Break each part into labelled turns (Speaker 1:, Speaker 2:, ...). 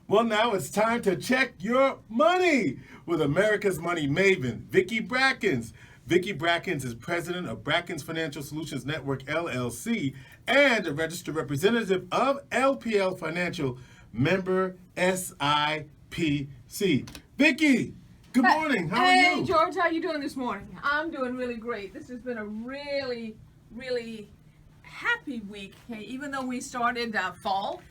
Speaker 1: Well, now it's time to check your money with America's money maven, Vicki Brackens. Vicki Brackens is president of Brackens Financial Solutions Network, LLC, and a registered representative of LPL Financial, member SIPC. Vicki, good morning. How are you?
Speaker 2: Hey, George, how you doing this morning? I'm doing really great. This has been a really, really happy week. Hey, even though we started fall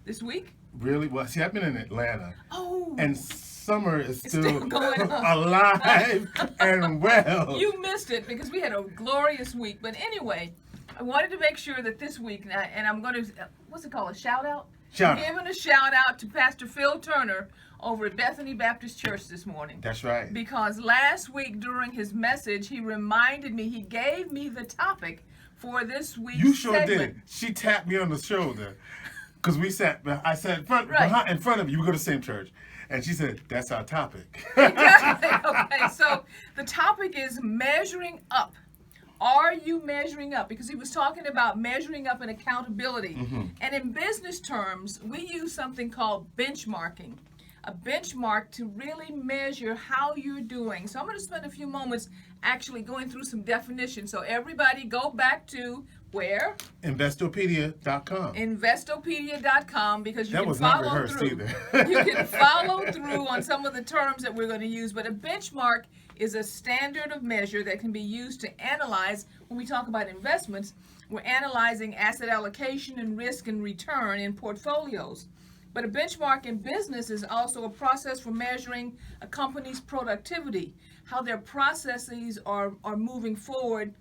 Speaker 2: this week.
Speaker 1: Really? Well, see, I've been in Atlanta.
Speaker 2: Oh.
Speaker 1: And summer is still
Speaker 2: going on.
Speaker 1: alive and well.
Speaker 2: You missed it because we had a glorious week. But anyway, I wanted to make sure that this week, and I'm going to, what's it called, a shout out?
Speaker 1: Shout out.
Speaker 2: Giving a shout out to Pastor Phil Turner over at Bethany Baptist Church this morning.
Speaker 1: That's right.
Speaker 2: Because last week during his message, he reminded me, he gave me the topic for this week's
Speaker 1: You sure
Speaker 2: segment.
Speaker 1: did. She tapped me on the shoulder. Because I sat in front of you. We go to the same church. And she said, that's our topic.
Speaker 2: Exactly. Okay, so the topic is measuring up. Are you measuring up? Because he was talking about measuring up and accountability.
Speaker 1: Mm-hmm.
Speaker 2: And in business terms, we use something called benchmarking. A benchmark to really measure how you're doing. So I'm going to spend a few moments actually going through some definitions. So everybody go back to where?
Speaker 1: Investopedia.com.
Speaker 2: Investopedia.com, because you
Speaker 1: that
Speaker 2: can
Speaker 1: was not
Speaker 2: follow
Speaker 1: rehearsed
Speaker 2: through.
Speaker 1: either.
Speaker 2: You can follow through on some of the terms that we're going to use. But a benchmark is a standard of measure that can be used to analyze. When we talk about investments, we're analyzing asset allocation and risk and return in portfolios. But a benchmark in business is also a process for measuring a company's productivity, how their processes are moving forward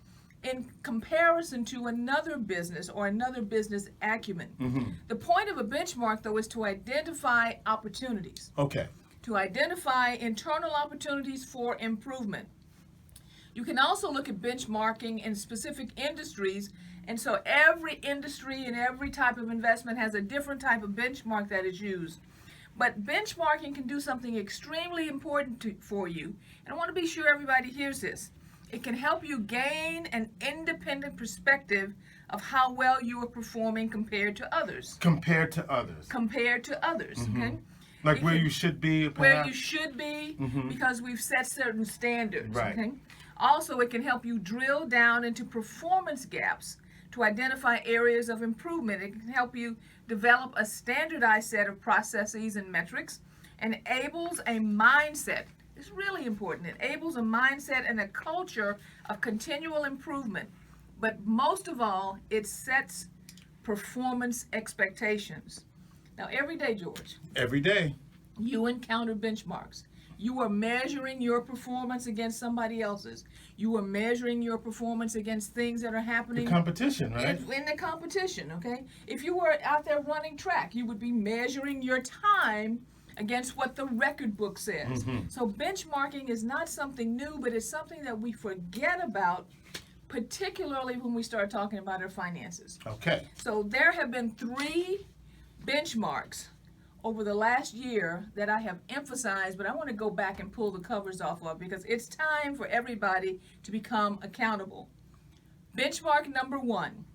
Speaker 2: in comparison to another business or another business acumen.
Speaker 1: Mm-hmm.
Speaker 2: The point of a benchmark, though, is to identify opportunities.
Speaker 1: Okay.
Speaker 2: To identify internal opportunities for improvement. You can also look at benchmarking in specific industries. And so every industry and every type of investment has a different type of benchmark that is used. But benchmarking can do something extremely important for you. And I want to be sure everybody hears this. It can help you gain an independent perspective of how well you are performing compared to others.
Speaker 1: Compared to others.
Speaker 2: Compared to others,
Speaker 1: Mm-hmm.
Speaker 2: okay?
Speaker 1: Like where you should be, perhaps?
Speaker 2: Where you should be,
Speaker 1: Mm-hmm.
Speaker 2: because we've set certain standards,
Speaker 1: Right.
Speaker 2: okay? Also, it can help you drill down into performance gaps to identify areas of improvement. It can help you develop a standardized set of processes and metrics, and enables a mindset. It's really important. It enables a mindset and a culture of continual improvement. But most of all, it sets performance expectations. Now, every day, George,
Speaker 1: Every day.
Speaker 2: you encounter benchmarks. You are measuring your performance against somebody else's. You are measuring your performance against things that are happening
Speaker 1: The competition, right?
Speaker 2: in the competition, okay? If you were out there running track, you would be measuring your time against what the record book says.
Speaker 1: Mm-hmm.
Speaker 2: So benchmarking is not something new, but it's something that we forget about, particularly when we start talking about our finances.
Speaker 1: Okay.
Speaker 2: So there have been 3 benchmarks over the last year that I have emphasized, but I want to go back and pull the covers off of because it's time for everybody to become accountable. Benchmark number 1.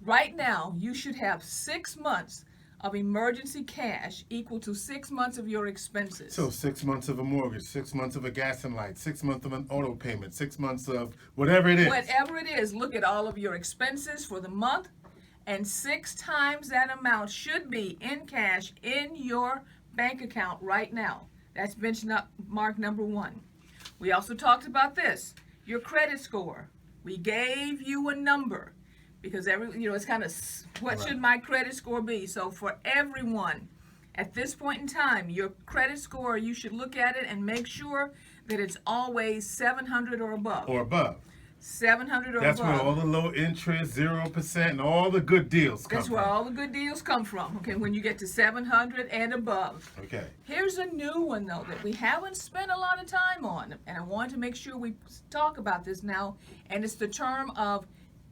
Speaker 2: Right now, you should have 6 months of emergency cash equal to 6 months of your expenses.
Speaker 1: So 6 months of a mortgage, 6 months of a gas and light, 6 months of an auto payment, 6 months of whatever it is.
Speaker 2: Whatever it is, look at all of your expenses for the month, and 6 times that amount should be in cash in your bank account right now. That's benchmark number 1. We also talked about this, your credit score. We gave you a number because it's kind of what should my credit score be? So for everyone at this point in time, your credit score, you should look at it and make sure that it's always 700 or above. 700 or
Speaker 1: That's
Speaker 2: above.
Speaker 1: where all the low interest, 0%, and all the good deals come
Speaker 2: That's
Speaker 1: from.
Speaker 2: where all the good deals come from, okay, when you get to 700 and above.
Speaker 1: Okay.
Speaker 2: Here's a new one, though, that we haven't spent a lot of time on, and I want to make sure we talk about this now, and it's the term of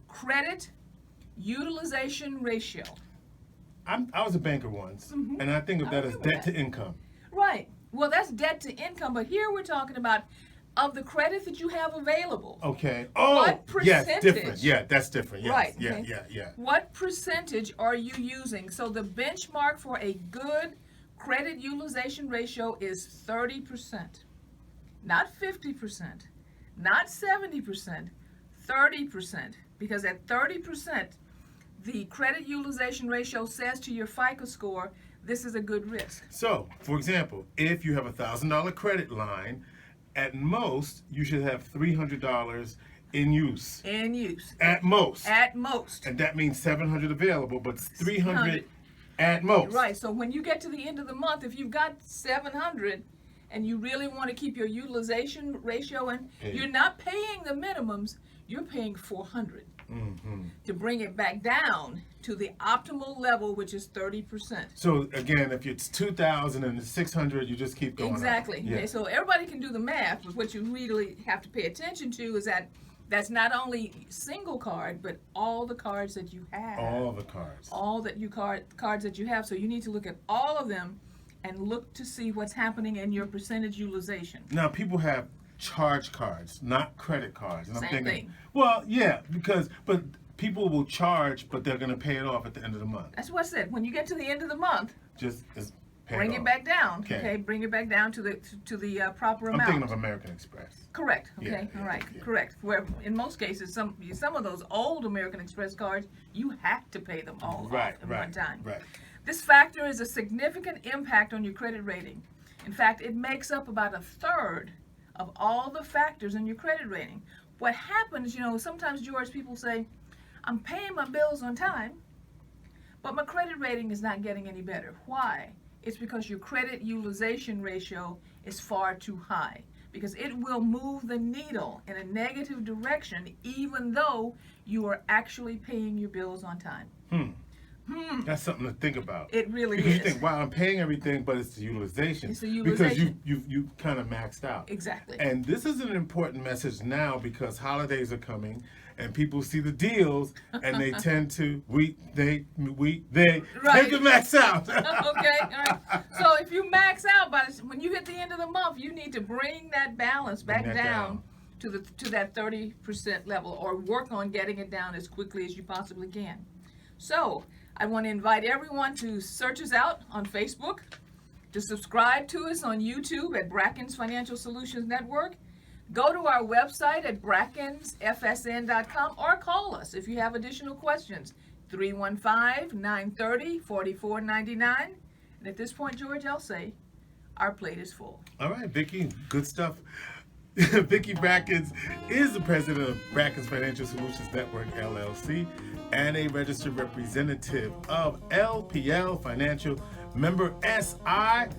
Speaker 2: credit utilization ratio.
Speaker 1: I was a banker once,
Speaker 2: Mm-hmm.
Speaker 1: and I think of that as
Speaker 2: remember
Speaker 1: debt
Speaker 2: that.
Speaker 1: to income.
Speaker 2: Right. Well, that's debt to income, but here we're talking about of the credit that you have available.
Speaker 1: Okay. Oh,
Speaker 2: What
Speaker 1: yes,
Speaker 2: percentage?
Speaker 1: different. Yeah, that's different. Yes.
Speaker 2: Right,
Speaker 1: Yeah,
Speaker 2: okay.
Speaker 1: yeah.
Speaker 2: What percentage are you using? So the benchmark for a good credit utilization ratio is 30%, not 50%, not 70%, 30%. Because at 30%, the credit utilization ratio says to your FICO score, this is a good risk.
Speaker 1: So, for example, if you have a $1,000 credit line, at most you should have $300 in use.
Speaker 2: In use.
Speaker 1: At most.
Speaker 2: At most.
Speaker 1: And that means 700 available, but it's 300 at most.
Speaker 2: Right. So when you get to the end of the month, if you've got 700 and you really want to keep your utilization ratio in, you're not paying the minimums, you're paying 400 to bring it back down to the optimal level, which is 30%.
Speaker 1: So again, if it's 2,000 and it's 600, you just keep going.
Speaker 2: Exactly.
Speaker 1: Up. Yeah.
Speaker 2: Okay, so everybody can do the math, but what you really have to pay attention to is that that's not only single card, but all the cards that you have.
Speaker 1: All the cards.
Speaker 2: All that you cards that you have. So you need to look at all of them and look to see what's happening in your percentage utilization.
Speaker 1: Now people have charge cards, not credit cards. And
Speaker 2: Same
Speaker 1: I'm thinking,
Speaker 2: thing.
Speaker 1: well, yeah, but people will charge, but they're going to pay it off at the end of the month.
Speaker 2: That's what I said. When you get to the end of the month,
Speaker 1: Just pay
Speaker 2: bring
Speaker 1: it
Speaker 2: it
Speaker 1: off.
Speaker 2: back down.
Speaker 1: Okay.
Speaker 2: Bring it back down to the proper amount.
Speaker 1: I'm thinking of American Express.
Speaker 2: Correct. Okay.
Speaker 1: Yeah,
Speaker 2: All right.
Speaker 1: yeah.
Speaker 2: Correct. Where in most cases, some of those old American Express cards, you have to pay them all off at one time.
Speaker 1: Right.
Speaker 2: This factor is a significant impact on your credit rating. In fact, it makes up about a third of all the factors in your credit rating. What happens, sometimes, George, people say, I'm paying my bills on time, but my credit rating is not getting any better. Why? It's because your credit utilization ratio is far too high, because it will move the needle in a negative direction even though you are actually paying your bills on time.
Speaker 1: That's something to think about.
Speaker 2: It really
Speaker 1: because
Speaker 2: is.
Speaker 1: You think, wow, I'm paying everything, but it's the utilization.
Speaker 2: It's the utilization.
Speaker 1: Because you kind of maxed out.
Speaker 2: Exactly.
Speaker 1: And this is an important message now because holidays are coming and people see the deals and they tend to tend to max out.
Speaker 2: Okay, all right. So if you max out, when you hit the end of the month, you need to bring that balance back down to that 30% level, or work on getting it down as quickly as you possibly can. So I want to invite everyone to search us out on Facebook, to subscribe to us on YouTube at Brackens Financial Solutions Network. Go to our website at brackensfsn.com or call us if you have additional questions, 315-930-4499. And at this point, George, I'll say our plate is full.
Speaker 1: All right, Vicki, good stuff. Vicki Brackens is the president of Brackens Financial Solutions Network, LLC, and a registered representative of LPL Financial, member SIPC.